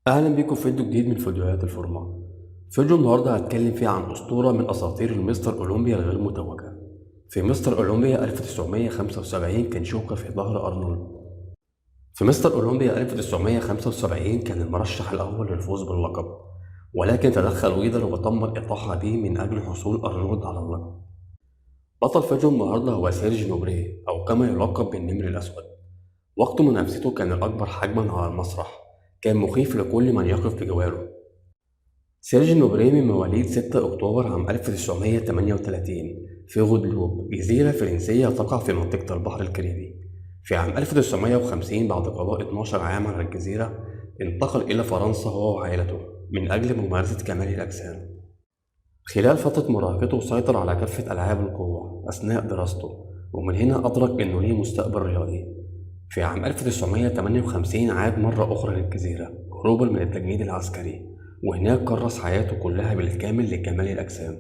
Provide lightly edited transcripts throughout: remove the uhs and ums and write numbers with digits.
أهلا بيكم في فيديو جديد من فيديوهات الفورمات. فيديو النهاردة هتكلم فيه عن أسطورة من أساطير المستر أولمبيا الغير متوجة. في مستر أولمبيا 1975 كان شوكة في ظهر أرنولد. في مستر أولمبيا 1975 كان المرشح الأول للفوز باللقب، ولكن تدخل ويدر وتم الإطاحة به من أجل حصول أرنولد على اللقب. بطل فيديو النهاردة هو سيرج نوبريه أو كما يلقب بالنمر الأسود. وقت منافسته كان الأكبر حجما على المسرح، كان مخيف لكل من يقف بجواره. سيرج نوبريه من مواليد 6 أكتوبر عام 1938 في غودلوب، جزيرة فرنسية تقع في منطقة البحر الكاريبي. في عام 1950 بعد قضاء 12 عام على الجزيرة انتقل إلى فرنسا هو وعائلته من أجل ممارسة كمال الأجسام. خلال فترة مراهقته سيطر على كافة ألعاب القوة أثناء دراسته، ومن هنا أدرك إنه ليه مستقبل رياضي. في عام 1958 عاد مرة أخرى للجزيرة هروبا من التجنيد العسكري، وهناك كرس حياته كلها بالكامل لكمال الأجسام.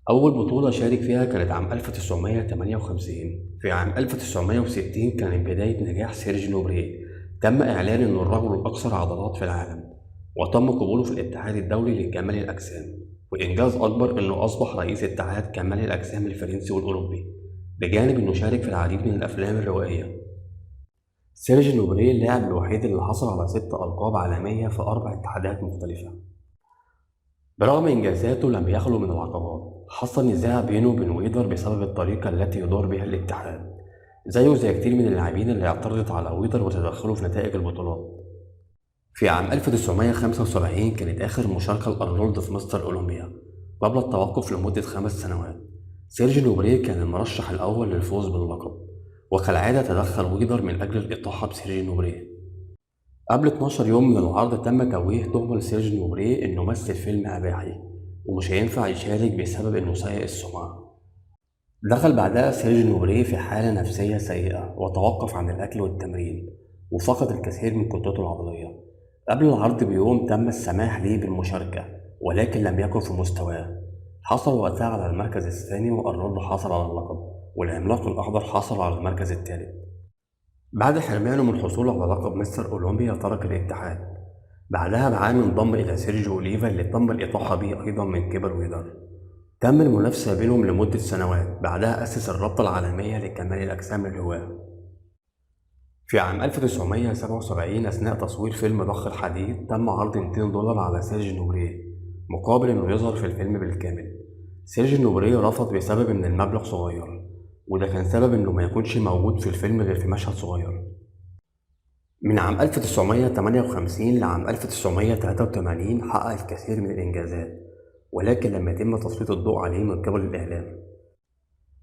أول بطولة شارك فيها كانت عام 1958. في عام 1960 كانت بداية نجاح سيرج نوبريه، تم إعلان إنه الرجل الأكثر عضلات في العالم، وتم قبوله في الاتحاد الدولي لكمال الأجسام. وإنجاز أكبر إنه أصبح رئيس اتحاد كمال الأجسام الفرنسي والأوروبي، بجانب إنه شارك في العديد من الأفلام الروائية. سيرج نوبريه اللاعب الوحيد اللي حصل على 6 ألقاب عالمية في 4 اتحادات مختلفة. برغم إنجازاته لم يخلو من العقبات. حصل نزاع بينه وبين ويدر بسبب الطريقة التي يدار بها الاتحاد، زيه زي كتير من اللاعبين اللي اعترضت على ويدر وتدخله في نتائج البطولات. في عام 1975 كانت آخر مشاركة لأرنولد في مستر أولمبيا قبل التوقف لمدة 5 سنوات. سيرج نوبريه كان المرشح الأول للفوز باللقب، وكالعادة تدخل ويدر من أجل الإطاحة بسيرج نوبريه. قبل 12 يوم من العرض تم توجيه تهمة لسيرج نوبريه إنه مثل فيلم إباحي ومش هينفع يشارك بسبب إنه سيء السمعة. دخل بعدها سيرج نوبريه في حالة نفسية سيئة وتوقف عن الأكل والتمرين، وفقد الكثير من قدرته العضلية. قبل العرض بيوم تم السماح ليه بالمشاركة، ولكن لم يكن في مستواه. حصل وقتها على المركز الثاني، وأرنولد حصل على اللقب، والعملاق الأخضر حصل على المركز الثالث. بعد حرمانه من الحصول على لقب مستر أولمبيا ترك الاتحاد. بعدها بعام انضم إلى سيرجيو أوليفا اللي تم الإطاحة به أيضا من قبل ويدر. تم المنافسة بينهم لمدة سنوات. بعدها أسس الرابطة العالمية لكمال الأجسام للهواة. في عام 1977 أثناء تصوير فيلم ضخ الحديد تم عرض $200 على سيرج نوبريه مقابل إنه يظهر في الفيلم بالكامل. سيرج نوبريه رفض بسبب إن المبلغ صغير، وده كان سبب إنه ما يكونش موجود في الفيلم غير في مشهد صغير. من عام 1958 لعام 1983 حقق الكثير من الإنجازات، ولكن لم يتم تسليط الضوء عليه من قبل الإعلام.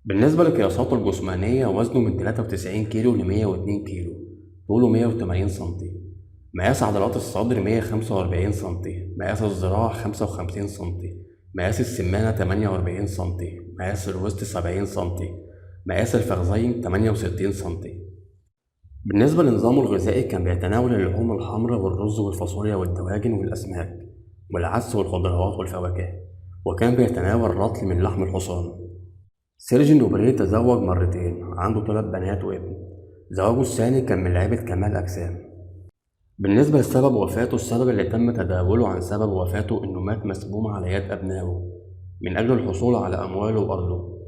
بالنسبة لقياساته الجسمانية وزنه من 93 كيلو ل 102 كيلو، طوله 180 سنتي، مقاس عضلات الصدر 145 سنتي، مقاس الذراع 55 سنتي، مقاس السمانة 48 سنتي، مقاس الوسط 70 سنتي، مقاس الفخذين 68 سنتي. بالنسبة لنظامه الغذائي كان بيتناول اللحوم الحمراء والرز والفاصوليا والدواجن والأسماك والعدس والخضروات والفواكه، وكان بيتناول رطل من لحم الحصان. سيرج نوبريه تزوج مرتين، عنده 3 بنات وابن. زواجه الثاني كان من لعيبة كمال أجسام. بالنسبة لسبب وفاته، السبب اللي تم تداوله عن سبب وفاته إنه مات مسموم على يد أبنائه من أجل الحصول على أمواله وأرضه.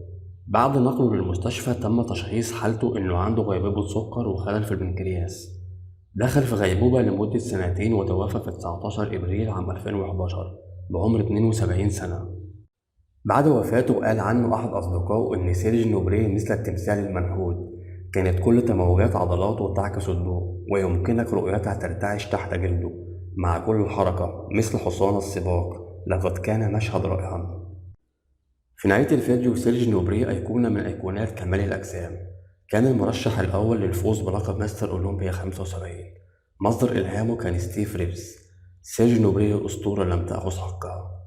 بعد نقله للمستشفى تم تشخيص حالته إنه عنده غيبوبة سكر وخلل في البنكرياس. دخل في غيبوبة لمدة 2 سنين وتوفى في 19 إبريل عام 2011 بعمر 72 سنة. بعد وفاته قال عنه أحد أصدقائه إن سيرج نوبريه مثل التمثال المنحوت، كانت كل تموجات عضلاته تعكس الضوء ويمكنك رؤيتها ترتعش تحت جلده مع كل حركة مثل حصان السباق. لقد كان مشهد رائعا. في نهاية الفيديو، سيرج نوبريه أيقونة من أيقونات كمال الأجسام، كان المرشح الأول للفوز بلقب مستر أولمبيا 75. مصدر إلهامه كان ستيف ريبس. سيرج نوبريه أسطورة لم تأخذ حقها.